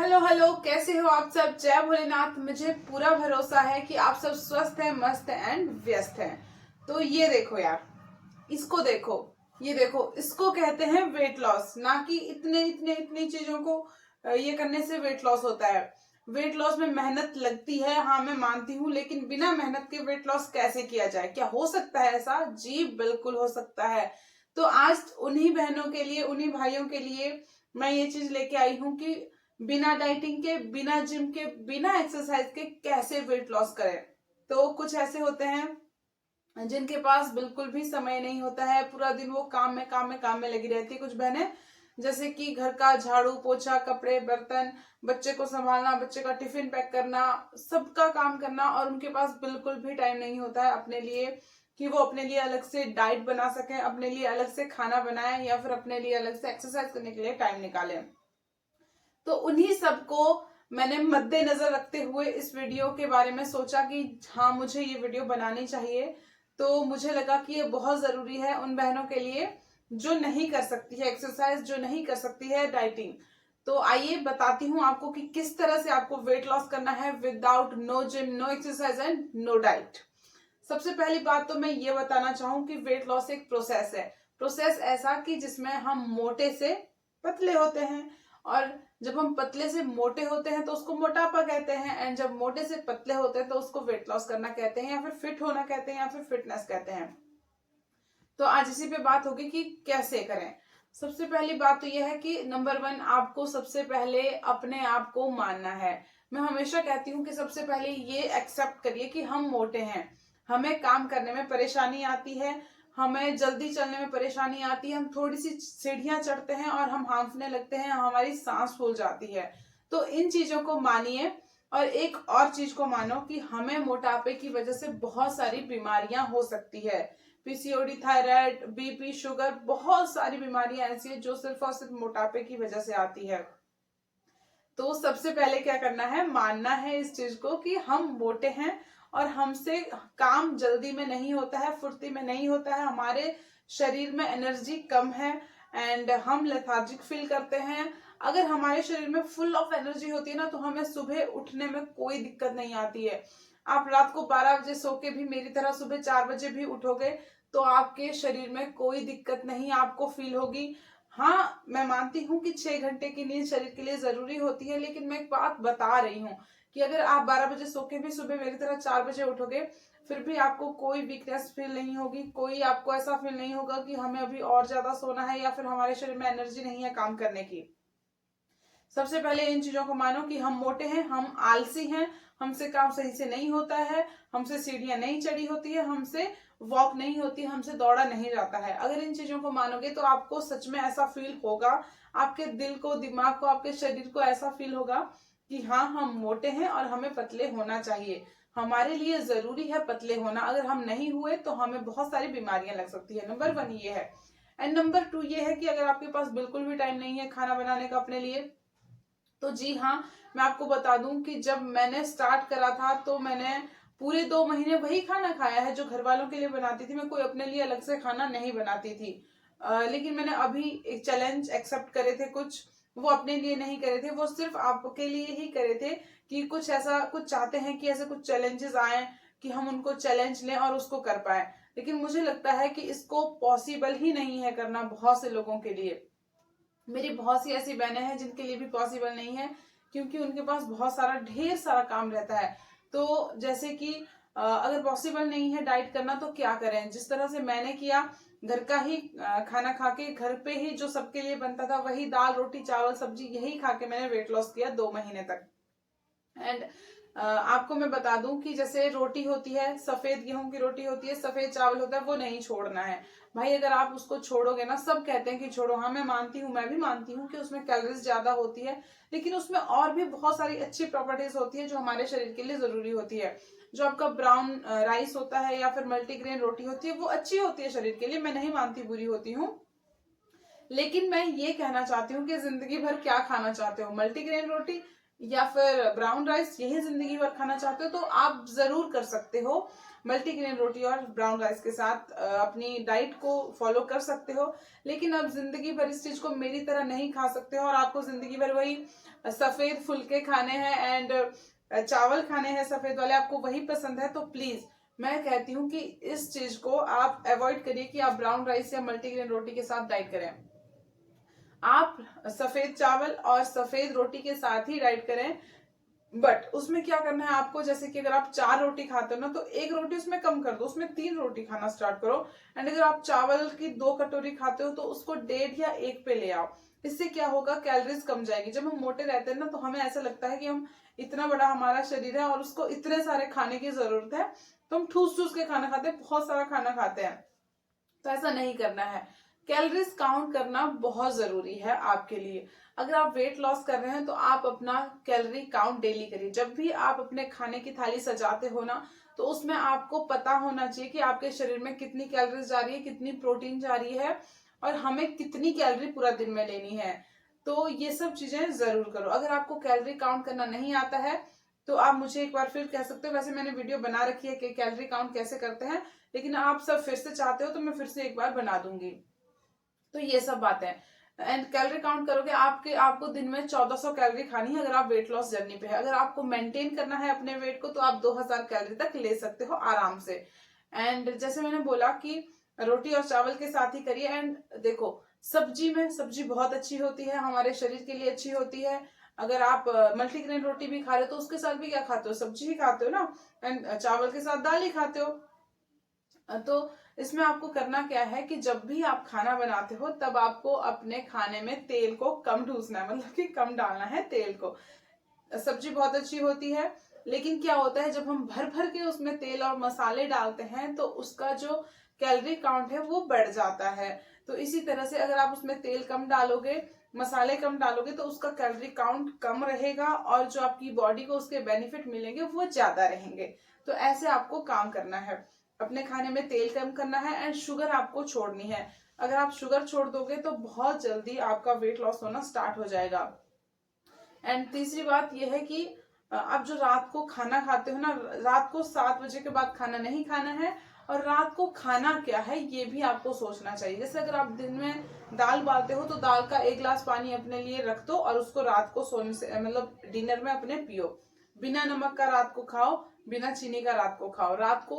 Hello hello, कैसे हो आप सब। जय भोलेनाथ। मुझे पूरा भरोसा है कि आप सब स्वस्थ हैं, मस्त हैं एंड व्यस्त हैं। तो ये देखो यार, इसको देखो, ये देखो, इसको कहते हैं वेट लॉस। ना कि इतनी चीजों को ये करने से वेट लॉस होता है। वेट लॉस में मेहनत लगती है, हाँ मैं मानती हूँ, लेकिन बिना मेहनत के वेट लॉस कैसे किया जाए? क्या हो सकता है ऐसा? जी बिल्कुल हो सकता है। तो आज उन्हीं बहनों के लिए, उन्हीं भाइयों के लिए मैं ये चीज लेके आई हूँ कि बिना डाइटिंग के, बिना जिम के, बिना एक्सरसाइज के कैसे वेट लॉस करें। तो कुछ ऐसे होते हैं जिनके पास बिल्कुल भी समय नहीं होता है, पूरा दिन वो काम में लगी रहती है। कुछ बहनें जैसे कि घर का झाड़ू पोछा, कपड़े बर्तन, बच्चे को संभालना, बच्चे का टिफिन पैक करना, सबका काम करना, और उनके पास बिल्कुल भी टाइम नहीं होता है अपने लिए कि वो अपने लिए अलग से डाइट बना सकें, अपने लिए अलग से खाना बनाएं, या फिर अपने लिए अलग से एक्सरसाइज करने के लिए टाइम निकालें। तो उन्हीं सबको मैंने मद्देनजर रखते हुए इस वीडियो के बारे में सोचा कि हाँ मुझे ये वीडियो बनानी चाहिए। तो मुझे लगा कि ये बहुत जरूरी है उन बहनों के लिए जो नहीं कर सकती है एक्सरसाइज, जो नहीं कर सकती है डाइटिंग। तो आइए बताती हूँ आपको कि किस तरह से आपको वेट लॉस करना है without no gym, no exercise and no diet. सबसे पहली बात तो मैं ये बताना चाहूँ कि वेट लॉस एक प्रोसेस है। प्रोसेस ऐसा कि जिसमें हम मोटे से पतले होते हैं, और जब हम पतले से मोटे होते हैं तो उसको मोटापा कहते हैं, एंड जब मोटे से पतले होते हैं तो उसको वेट लॉस करना कहते हैं, या फिर फिट होना कहते हैं, या फिर फिटनेस कहते हैं। तो आज इसी पे बात होगी कि कैसे करें। सबसे पहली बात तो यह है कि नंबर 1, आपको सबसे पहले अपने आप को मानना है। मैं हमेशा कहती हूँ कि सबसे पहले ये एक्सेप्ट करिए कि हम मोटे हैं, हमें काम करने में परेशानी आती है, हमें जल्दी चलने में परेशानी आती है, हम थोड़ी सी सीढ़ियां चढ़ते हैं और हम हांफने लगते हैं, हमारी सांस फूल जाती है। तो इन चीजों को मानिए। और एक और चीज को मानो कि हमें मोटापे की वजह से बहुत सारी बीमारियां हो सकती है। पीसीओडी, थायराइड, बीपी, शुगर, बहुत सारी बीमारियां ऐसी है जो सिर्फ और सिर्फ मोटापे की वजह से आती है। तो सबसे पहले क्या करना है, मानना है इस चीज को कि हम मोटे हैं और हमसे काम जल्दी में नहीं होता है, फुर्ती में नहीं होता है, हमारे शरीर में एनर्जी कम है, एंड हम लेथार्जिक फील करते हैं। अगर हमारे शरीर में फुल ऑफ एनर्जी होती है ना, तो हमें सुबह उठने में कोई दिक्कत नहीं आती है। आप रात को 12 बजे सो के भी मेरी तरह सुबह 4 बजे भी उठोगे तो आपके शरीर में कोई दिक्कत नहीं आपको फील होगी। हाँ मैं मानती हूँ कि 6 घंटे की नींद शरीर के लिए जरूरी होती है, लेकिन मैं एक बात बता रही हूँ कि अगर आप 12 बजे सो के भी सुबह मेरी तरह 4 बजे उठोगे, फिर भी आपको कोई वीकनेस फील नहीं होगी, कोई आपको ऐसा फील नहीं होगा कि हमें अभी और ज्यादा सोना है, या फिर हमारे शरीर में एनर्जी नहीं है काम करने की। सबसे पहले इन चीजों को मानो कि हम मोटे हैं, हम आलसी हैं, हमसे काम सही से नहीं होता है, हमसे सीढ़ियां नहीं चढ़ी होती है, हमसे वॉक नहीं होती, हमसे दौड़ा नहीं जाता है। अगर इन चीजों को मानोगे तो आपको सच में ऐसा फील होगा, आपके दिल को, दिमाग को, आपके शरीर को ऐसा फील होगा कि हाँ हम मोटे हैं और हमें पतले होना चाहिए। हमारे लिए जरूरी है पतले होना। अगर हम नहीं हुए तो हमें बहुत सारी बीमारियां लग सकती है। नंबर 1 ये है। एंड नंबर 2 ये है कि अगर आपके पास बिल्कुल भी टाइम नहीं है खाना बनाने का अपने लिए, तो जी हाँ, मैं आपको बता दूं कि जब मैंने स्टार्ट करा था तो मैंने पूरे 2 महीने वही खाना खाया है जो घर वालों के लिए बनाती थी। मैं कोई अपने लिए अलग से खाना नहीं बनाती थी। लेकिन मैंने अभी एक चैलेंज एक्सेप्ट करे थे कुछ, वो अपने लिए नहीं करे थे, वो सिर्फ आपके लिए ही करे थे कि कुछ ऐसा कुछ चाहते हैं कि ऐसे कुछ चैलेंजेस आए कि हम उनको चैलेंज लें और उसको कर पाए। लेकिन मुझे लगता है कि इसको पॉसिबल ही नहीं है करना बहुत से लोगों के लिए। मेरी बहुत सी ऐसी बहनें हैं जिनके लिए भी पॉसिबल नहीं है, क्योंकि उनके पास बहुत सारा ढेर सारा काम रहता है। तो जैसे कि अगर पॉसिबल नहीं है डाइट करना तो क्या करें, जिस तरह से मैंने किया, घर का ही खाना खा के, घर पे ही जो सबके लिए बनता था वही दाल रोटी चावल सब्जी यही खा के मैंने वेट लॉस किया 2 महीने तक। एंड आपको मैं बता दूं कि जैसे रोटी होती है, सफेद गेहूं की रोटी होती है, सफेद चावल होता है, वो नहीं छोड़ना है भाई। अगर आप उसको छोड़ोगे ना, सब कहते हैं कि छोड़ो, हाँ मैं मानती हूँ, मैं भी मानती हूँ कि उसमें कैलोरीज ज्यादा होती है, लेकिन उसमें और भी बहुत सारी अच्छी प्रॉपर्टीज होती है जो हमारे शरीर के लिए जरूरी होती है। जो आपका ब्राउन राइस होता है या फिर मल्टीग्रेन रोटी होती है, वो अच्छी होती है शरीर के लिए, मैं नहीं मानती बुरी होती हूँ। लेकिन मैं ये कहना चाहती हूँ कि जिंदगी भर क्या खाना चाहते हो, मल्टीग्रेन रोटी या फिर ब्राउन राइस यही जिंदगी भर खाना चाहते हो तो आप जरूर कर सकते हो। मल्टीग्रेन रोटी और ब्राउन राइस के साथ अपनी डाइट को फॉलो कर सकते हो। लेकिन अब जिंदगी भर इस चीज को मेरी तरह नहीं खा सकते हो और आपको जिंदगी भर वही सफेद फुलके खाने हैं एंड चावल खाने हैं सफेद वाले, आपको वही पसंद है, तो प्लीज मैं कहती हूँ कि इस चीज को आप अवॉइड करिए कि आप ब्राउन राइस या मल्टीग्रेन रोटी के साथ डाइट करें। आप सफेद चावल और सफेद रोटी के साथ ही डाइट करें, बट उसमें क्या करना है आपको, जैसे कि अगर आप 4 रोटी खाते हो ना तो 1 रोटी उसमें कम कर दो, उसमें 3 रोटी खाना स्टार्ट करो। एंड अगर आप चावल की 2 कटोरी खाते हो तो उसको 1.5 या 1 पे ले आओ। इससे क्या होगा, कैलोरीज कम जाएगी। जब हम मोटे रहते हैं ना तो हमें ऐसा लगता है कि हम इतना बड़ा हमारा शरीर है और उसको इतने सारे खाने की जरूरत है, तो हम ठूस ठूस के खाना खाते हैं, बहुत सारा खाना खाते हैं। तो ऐसा नहीं करना है। कैलोरीज काउंट करना बहुत जरूरी है आपके लिए। अगर आप वेट लॉस कर रहे हैं तो आप अपना कैलोरी काउंट डेली करिए। जब भी आप अपने खाने की थाली सजाते हो ना तो उसमें आपको पता होना चाहिए कि आपके शरीर में कितनी कैलोरीज जा रही है, कितनी प्रोटीन जा रही है और हमें कितनी कैलोरी पूरा दिन में लेनी है। तो ये सब चीजें जरूर करो। अगर आपको कैलोरी काउंट करना नहीं आता है तो आप मुझे एक बार फिर कह सकते हो। वैसे मैंने वीडियो बना रखी है कि कैलोरी काउंट कैसे करते हैं, लेकिन आप सब फिर से चाहते हो तो मैं फिर से एक बार बना दूंगी। तो ये सब बात है। एंड कैलोरी काउंट करोगे, आपको दिन में 1400 कैलोरी खानी है अगर आप वेट लॉस जर्नी पे है। अगर आपको मेंटेन करना है अपने वेट को तो आप 2000 कैलोरी तक ले सकते हो आराम से। एंड जैसे मैंने बोला कि रोटी और चावल के साथ ही करिए। एंड देखो, सब्जी बहुत अच्छी होती है, हमारे शरीर के लिए अच्छी होती है। अगर आप मल्टीग्रेन रोटी भी खा रहे हो तो उसके साथ भी क्या खाते हो, सब्जी ही खाते हो ना। एंड चावल के साथ दाल ही खाते हो। तो इसमें आपको करना क्या है कि जब भी आप खाना बनाते हो तब आपको अपने खाने में तेल को कम ठूसना है, मतलब कि कम डालना है तेल को। सब्जी बहुत अच्छी होती है, लेकिन क्या होता है जब हम भर भर के उसमें तेल और मसाले डालते हैं तो उसका जो कैलोरी काउंट है वो बढ़ जाता है। तो इसी तरह से अगर आप उसमें तेल कम डालोगे, मसाले कम डालोगे तो उसका कैलोरी काउंट कम रहेगा और जो आपकी बॉडी को उसके बेनिफिट मिलेंगे वो ज्यादा रहेंगे। तो ऐसे आपको काम करना है। अपने खाने में तेल कम करना है एंड शुगर आपको छोड़नी है। अगर आप शुगर छोड़ दोगे तो बहुत जल्दी आपका वेट लॉस होना स्टार्ट हो जाएगा। एंड तीसरी बात यह है कि आप जो रात को खाना खाते हो ना, रात को 7 बजे के बाद खाना नहीं खाना है। और रात को खाना क्या है ये भी आपको सोचना चाहिए। जैसे अगर आप दिन में दाल उबालते हो तो दाल का 1 गिलास पानी अपने लिए रख दो और उसको रात को सोने से मतलब डिनर में अपने पियो। बिना नमक का रात को खाओ, बिना चीनी का रात को खाओ। रात को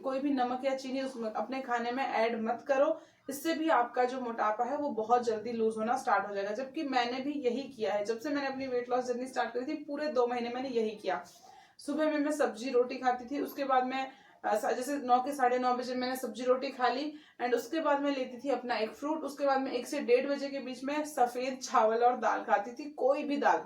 कोई भी नमक या चीनी उसमें अपने खाने में ऐड मत करो। इससे भी आपका जो मोटापा है वो बहुत जल्दी लूज होना स्टार्ट हो जाएगा। जबकि मैंने भी यही किया है, जब से मैंने अपनी वेट लॉस जर्नी स्टार्ट करी थी पूरे 2 महीने मैंने यही किया। सुबह में मैं सब्जी रोटी खाती थी, उसके बाद मैं जैसे 9 के 9:30 बजे मैंने सब्जी रोटी खा ली। एंड उसके बाद मैं लेती थी अपना एक फ्रूट। उसके बाद मैं 1 से 1:30 बजे के बीच में सफेद चावल और दाल खाती थी, कोई भी दाल,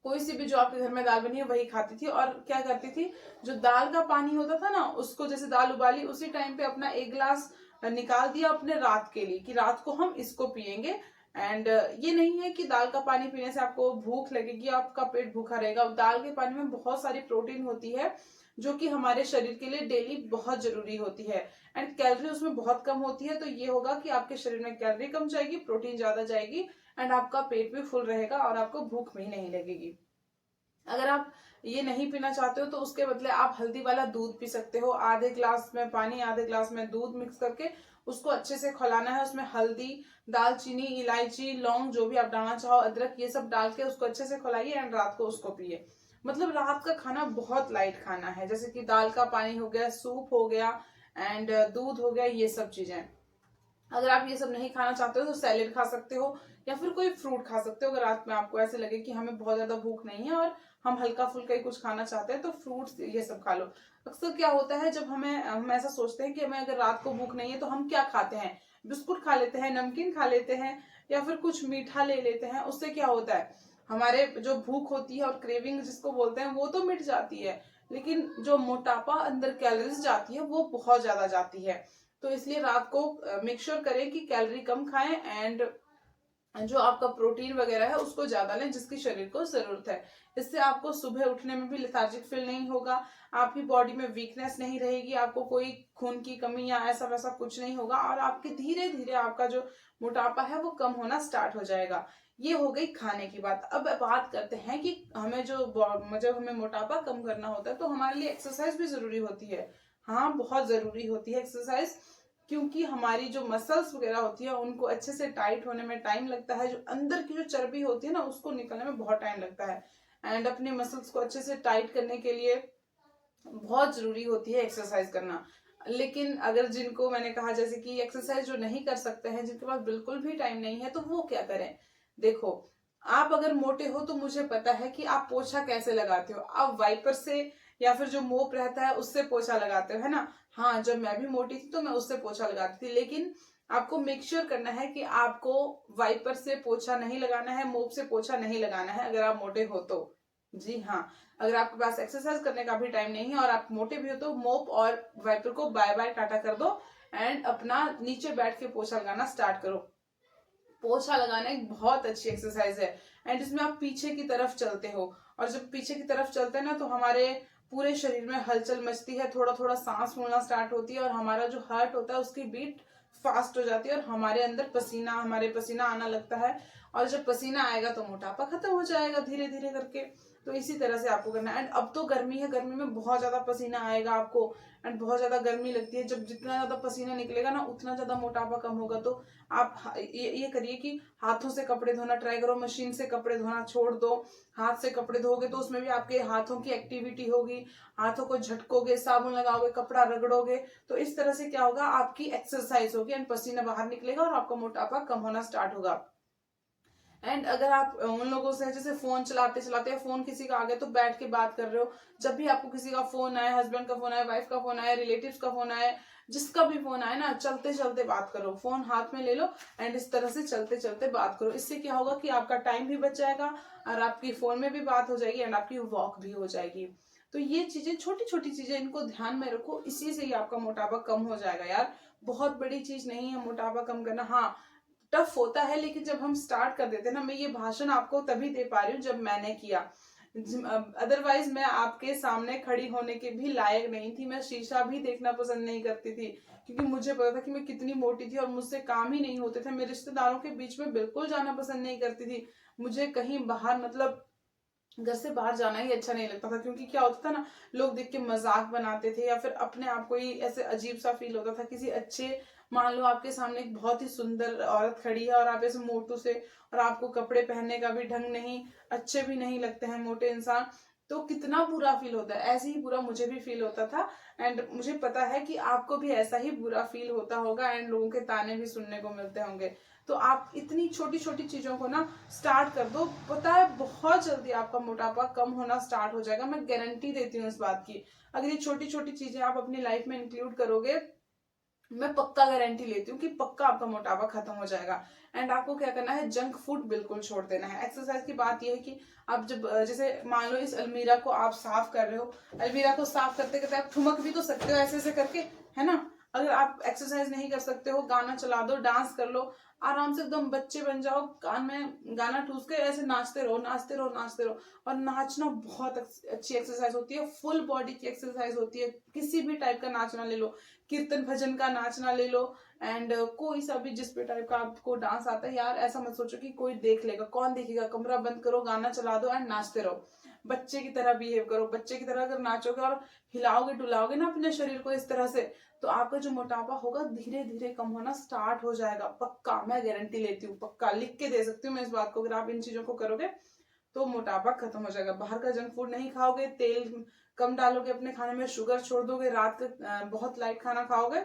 कोई सी भी जो आपके घर में दाल बनी है वही खाती थी। और क्या करती थी, जो दाल का पानी होता था ना उसको, जैसे दाल उबाली उसी टाइम पे अपना 1 गिलास निकाल दिया अपने रात के लिए कि रात को हम इसको पियेंगे। एंड ये नहीं है कि दाल का पानी पीने से आपको भूख लगेगी, आपका पेट भूखा रहेगा। दाल के पानी में बहुत सारी प्रोटीन होती है जो कि हमारे शरीर के लिए डेली बहुत जरूरी होती है। एंड कैलोरी उसमें बहुत कम होती है। तो ये होगा कि आपके शरीर में कैलोरी कम जाएगी, प्रोटीन ज्यादा जाएगी एंड आपका पेट भी फुल रहेगा और आपको भूख भी नहीं लगेगी। अगर आप ये नहीं पीना चाहते हो तो उसके बदले आप हल्दी वाला दूध पी सकते हो। आधे ग्लास में पानी, आधे ग्लास में दूध मिक्स करके उसको अच्छे से खौलाना है। उसमें हल्दी, दालचीनी, इलायची, लौंग, जो भी आप डालना चाहो, अदरक, ये सब डाल के उसको अच्छे से खौलाइए एंड रात को उसको पिए। मतलब रात का खाना बहुत लाइट खाना है, जैसे कि दाल का पानी हो गया, सूप हो गया एंड दूध हो गया, ये सब चीजें। अगर आप ये सब नहीं खाना चाहते हो तो सैलेड खा सकते हो या फिर कोई फ्रूट खा सकते हो। अगर रात में आपको ऐसे लगे कि हमें बहुत ज्यादा भूख नहीं है और हम हल्का फुल्का ही कुछ खाना चाहते हैं तो फ्रूट्स ये सब खा लो। अक्सर क्या होता है जब हम ऐसा सोचते हैं कि हमें अगर रात को भूख नहीं है तो हम क्या खाते हैं, बिस्कुट खा लेते हैं, नमकीन खा लेते हैं या फिर कुछ मीठा ले लेते हैं। उससे क्या होता है, हमारे जो भूख होती है और क्रेविंग जिसको बोलते हैं वो तो मिट जाती है, लेकिन जो मोटापा अंदर कैलोरीज जाती है वो बहुत ज्यादा जाती है। तो इसलिए रात को मेक श्योर करें कि कैलोरी कम खाएं एंड जो आपका प्रोटीन वगैरह है उसको ज्यादा लें जिसकी शरीर को जरूरत है। इससे आपको सुबह उठने में भी लेथार्जिक फील नहीं होगा, आपकी बॉडी में वीकनेस नहीं रहेगी, आपको कोई खून की कमी या ऐसा वैसा कुछ नहीं होगा और आपके धीरे धीरे आपका जो मोटापा है वो कम होना स्टार्ट हो जाएगा। ये हो गई खाने की बात। अब बात करते हैं कि हमें जब हमें मोटापा कम करना होता है तो हमारे लिए एक्सरसाइज भी जरूरी होती है। हाँ, बहुत जरूरी होती है एक्सरसाइज, क्योंकि हमारी जो मसल्स वगैरह होती है उनको अच्छे से टाइट होने में टाइम लगता है। जो अंदर की जो चर्बी होती है ना, उसको निकलने में बहुत टाइम लगता है। एंड अपने मसल्स को अच्छे से टाइट करने के लिए बहुत जरूरी होती है एक्सरसाइज करना। लेकिन अगर जिनको मैंने कहा जैसे कि एक्सरसाइज जो नहीं कर सकते हैं, जिनके पास बिल्कुल भी टाइम नहीं है, तो वो क्या करें। देखो, आप अगर मोटे हो तो मुझे पता है कि आप पोछा कैसे लगाते हो। आप वाइपर से या फिर जो मोप रहता है उससे पोछा लगाते हो, है ना। हाँ, जब मैं भी मोटी थी तो मैं उससे पोछा लगाती थी, लेकिन आपको मेक श्योर करना है कि आपको वाइपर से पोछा नहीं लगाना है, मोप से पोछा नहीं लगाना है अगर आप मोटे हो तो। जी हाँ, अगर आपके पास एक्सरसाइज करने का भी टाइम नहीं है और आप मोटे भी हो तो मोप और वाइपर को बाय बाय टाटा कर दो एंड अपना नीचे बैठ के पोछा लगाना स्टार्ट करो। पोछा लगाना एक बहुत अच्छी एक्सरसाइज है। एंड इसमें आप पीछे की तरफ चलते हो, और जब पीछे की तरफ चलते हैं ना तो हमारे पूरे शरीर में हलचल मचती है, थोड़ा थोड़ा सांस फूलना स्टार्ट होती है, और हमारा जो हार्ट होता है उसकी बीट फास्ट हो जाती है, और हमारे पसीना आना लगता है। और जब पसीना आएगा तो मोटापा खत्म हो जाएगा धीरे धीरे करके। तो इसी तरह से आपको करना है। एंड अब तो गर्मी है, गर्मी में बहुत ज्यादा पसीना आएगा आपको, एंड बहुत ज्यादा गर्मी लगती है। जब जितना ज्यादा पसीना निकलेगा ना उतना ज्यादा मोटापा कम होगा। तो आप ये करिए कि हाथों से कपड़े धोना ट्राई करो, मशीन से कपड़े धोना छोड़ दो। हाथ से कपड़े धोगे तो उसमें भी आपके हाथों की एक्टिविटी होगी, हाथों को झटकोगे, साबुन लगाओगे, कपड़ा रगड़ोगे, तो इस तरह से क्या होगा, आपकी एक्सरसाइज होगी एंड पसीना बाहर निकलेगा और आपका मोटापा कम होना स्टार्ट होगा। एंड अगर आप उन लोगों से जैसे फोन चलाते चलाते फोन किसी का आ गया तो बैठ के बात कर रहे हो, जब भी आपको किसी का फोन आए, हस्बैंड का फोन आए, वाइफ का फोन आए, रिलेटिव्स का फोन आए, जिसका भी फोन आए ना, चलते चलते बात करो, फोन हाथ में ले लो एंड इस तरह से चलते चलते बात करो। इससे क्या होगा कि आपका टाइम भी बच जाएगा और आपकी फोन में भी बात हो जाएगी एंड आपकी वॉक भी हो जाएगी। तो ये चीजें, छोटी छोटी चीजें, इनको ध्यान में रखो, इसी से ही आपका मोटापा कम हो जाएगा यार। बहुत बड़ी चीज नहीं है मोटापा कम करना। हाँ, टफ होता है, लेकिन जब हम स्टार्ट कर देते हैं ना, मैं ये भाषण आपको तभी दे पा रही हूँ जब मैंने किया। अदरवाइज मैं आपके सामने खड़ी होने के भी लायक नहीं थी। मैं शीशा भी देखना पसंद नहीं करती थी, क्योंकि मुझे पता था कि मैं कितनी मोटी थी और मुझसे काम ही नहीं होते थे। मैं रिश्तेदारों के बीच में बिल्कुल जाना पसंद नहीं करती थी। मुझे कहीं बाहर, मतलब घर से बाहर जाना ही अच्छा नहीं लगता था, क्योंकि क्या होता था ना, लोग देख के मजाक बनाते थे, या फिर अपने आप को ही ऐसे अजीब सा फील होता था। किसी अच्छे, मान लो आपके सामने एक बहुत ही सुंदर औरत खड़ी है और आप ऐसे मोटू से, और आपको कपड़े पहनने का भी ढंग नहीं, अच्छे भी नहीं लगते हैं मोटे इंसान, तो कितना बुरा फील होता है। ऐसे ही बुरा मुझे भी फील होता था एंड मुझे पता है कि आपको भी ऐसा ही बुरा फील होता होगा एंड लोगों के ताने भी सुनने को मिलते होंगे। तो आप इतनी छोटी छोटी चीजों को ना स्टार्ट कर दो, पता है बहुत जल्दी आपका मोटापा कम होना स्टार्ट हो जाएगा। मैं गारंटी देती हूँ इस बात की। अगर ये छोटी छोटी चीजें आप अपनी लाइफ में इंक्लूड करोगे, मैं पक्का गारंटी लेती हूँ कि पक्का आपका मोटापा खत्म हो जाएगा। एंड आपको क्या करना है, जंक फूड बिल्कुल छोड़ देना है। एक्सरसाइज की बात यह है कि आप जब जैसे मान लो इस अलमीरा को आप साफ कर रहे हो, अलमीरा को साफ करते करते आप ठुमक भी तो सकते हो ऐसे ऐसे करके, है ना। अगर आप एक्सरसाइज नहीं कर सकते हो, गाना चला दो, डांस कर लो, आराम से एकदम बच्चे बन जाओ, कान में गाना ठूस के ऐसे नाचते रहो, नाचते रहो, नाचते रहो। और नाचना बहुत अच्छी एक्सरसाइज होती है, फुल बॉडी की एक्सरसाइज होती है। किसी भी टाइप का नाचना ले लो, कीर्तन भजन का नाचना ले लो, एंड कोई सा भी जिस भी टाइप का आपको डांस आता है यार, ऐसा मत सोचो कि कोई देख लेगा, कौन देखेगा। कमरा बंद करो, गाना चला दो एंड नाचते रहो। बच्चे की तरह बिहेव करो। बच्चे की तरह अगर नाचोगे और हिलाओगे डुलाओगे ना अपने शरीर को इस तरह से, तो आपका जो मोटापा होगा धीरे धीरे कम होना स्टार्ट हो जाएगा। पक्का, मैं गारंटी लेती हूँ, पक्का लिख के दे सकती हूँ मैं इस बात को। अगर आप इन चीजों को करोगे तो मोटापा खत्म हो जाएगा। बाहर का जंक फूड नहीं खाओगे, तेल कम डालोगे अपने खाने में, शुगर छोड़ दोगे, रात का बहुत लाइट खाना खाओगे,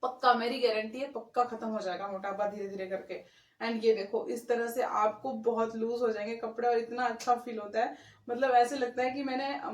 पक्का मेरी गारंटी है, पक्का खत्म हो जाएगा मोटापा धीरे धीरे करके। एंड ये देखो, इस तरह से आपको बहुत लूज हो जाएंगे कपड़े और इतना अच्छा फील होता है। मतलब ऐसे लगता है कि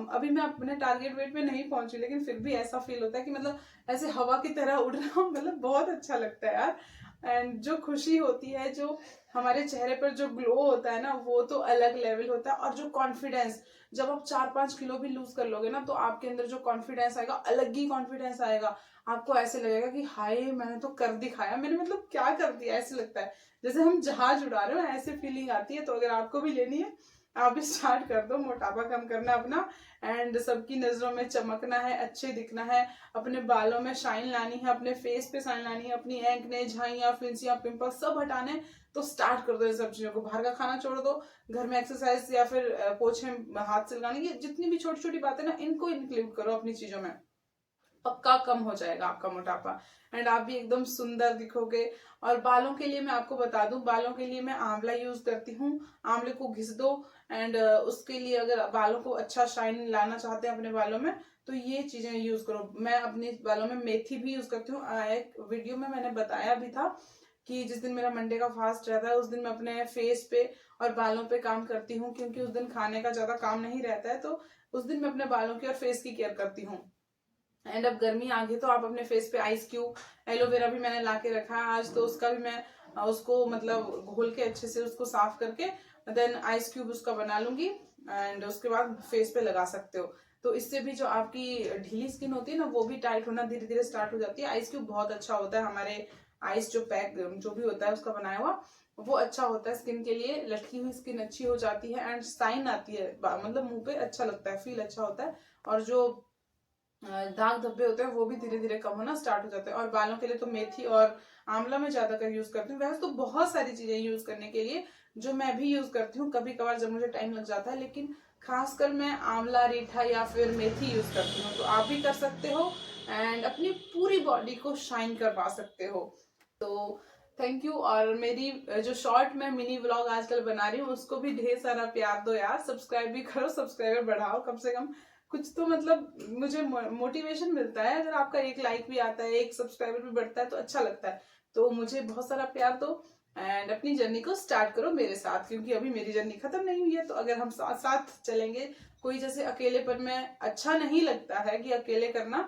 अभी मैं अपने टारगेट वेट पे नहीं पहुंची, लेकिन फिर भी ऐसा फील होता है कि मतलब ऐसे हवा की तरह उड़ रहा हूँ। मतलब बहुत अच्छा लगता है यार। एंड जो खुशी होती है, जो हमारे चेहरे पर जो ग्लो होता है ना, वो तो अलग लेवल होता है। और जो कॉन्फिडेंस, जब आप 4-5 किलो भी लूज कर लोगे ना, तो आपके अंदर जो कॉन्फिडेंस आएगा, अलग ही कॉन्फिडेंस आएगा। आपको ऐसे लगेगा कि हाय मैंने तो कर दिखाया, मैंने मतलब क्या कर दिया, ऐसे लगता है जैसे हम जहाज उड़ा रहे हो, ऐसे फीलिंग आती है। तो अगर आपको भी लेनी है आप भी स्टार्ट कर दो, मोटापा कम करना अपना, एंड सबकी नजरों में चमकना है, अच्छे दिखना है, अपने बालों में शाइन लानी है, अपने फेस पे शाइन लानी है, अपनी एक्ने, झाइयां, फिंसियां, पिंपल्स सब हटाने हैं। तो स्टार्ट कर दो इन सब चीजों को। बाहर का खाना छोड़ दो, घर में एक्सरसाइज या फिर पोछे हाथ से लगाने की जितनी भी छोटी छोटी बातें ना, इनको इंक्लूड करो अपनी चीजों में। पक्का कम हो जाएगा आपका मोटापा, एंड आप भी एकदम सुंदर दिखोगे। और बालों के लिए मैं आपको बता दूं, बालों के लिए मैं आंवला यूज करती हूँ। आंवले को घिस दो, एंड उसके लिए अगर बालों को अच्छा शाइन लाना चाहते हैं अपने बालों में, तो ये चीजें यूज करो। मैं अपने बालों में मेथी भी यूज करती हूँ। एक वीडियो में मैंने बताया भी था कि जिस दिन मेरा मंडे का फास्ट रहता है उस दिन मैं अपने फेस पे और बालों पे काम करती हूँ, क्योंकि उस दिन खाने का ज्यादा काम नहीं रहता है, तो उस दिन मैं अपने बालों की और फेस की केयर करती हूँ। एंड अब गर्मी आ गई तो आप अपने फेस पे आइस क्यूब, एलोवेरा भी मैंने ला के रखा है आज, तो उसका भी मैं उसको मतलब घोल के अच्छे से उसको साफ करके देन आइस क्यूब उसका बना लूंगी, एंड उसके बाद फेस पे लगा सकते हो। तो इससे भी जो आपकी ढीली स्किन होती है ना, वो भी टाइट होना धीरे धीरे स्टार्ट हो जाती है। आइस क्यूब बहुत अच्छा होता है, हमारे आइस जो पैक जो भी होता है उसका बनाया हुआ, वो अच्छा होता है स्किन के लिए। लटकी हुई स्किन अच्छी हो जाती है, एंड साइन आती है, मतलब मुंह पे अच्छा लगता है, फील अच्छा होता है, और जो दाग धब्बे होते हैं वो भी धीरे धीरे कम होना स्टार्ट हो जाते हैं। और बालों के लिए तो मेथी और आंवला में ज्यादातर यूज करती हूँ। वैसे तो बहुत सारी चीजें यूज करने के लिए जो मैं भी यूज करती हूँ कभी कभार जब मुझे टाइम लग जाता है, लेकिन खासकर मैं आंवला, रीठा या फिर मेथी यूज करती हूँ। तो आप भी कर सकते हो, एंड अपनी पूरी बॉडी को शाइन करवा सकते हो। तो थैंक यू। और मेरी जो शॉर्ट में मिनी व्लॉग आजकल बना रही हूँ उसको भी ढेर सारा प्यार दो यार, सब्सक्राइब भी करो, सब्सक्राइबर बढ़ाओ कम से कम। कुछ तो मतलब मुझे मोटिवेशन मिलता है, अगर आपका एक लाइक भी आता है, एक सब्सक्राइबर भी बढ़ता है तो अच्छा लगता है। तो मुझे बहुत सारा प्यार दो, एंड अपनी जर्नी को स्टार्ट करो मेरे साथ, क्योंकि अभी मेरी जर्नी खत्म नहीं हुई है। तो अगर हम साथ साथ चलेंगे, कोई जैसे अकेलेपन में अच्छा नहीं लगता है कि अकेले करना,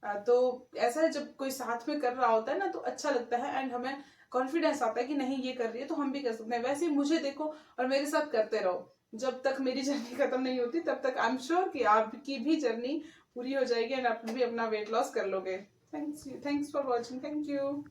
तो ऐसा है जब कोई साथ में कर रहा होता है ना तो अच्छा लगता है, एंड हमें कॉन्फिडेंस आता है कि नहीं ये कर रही है तो हम भी कर सकते हैं। वैसे ही मुझे देखो और मेरे साथ करते रहो, जब तक मेरी जर्नी खत्म नहीं होती तब तक आई एम श्योर कि आपकी भी जर्नी पूरी हो जाएगी, एंड आप भी अपना वेट लॉस कर लोगे। Thanks for watching, thank you.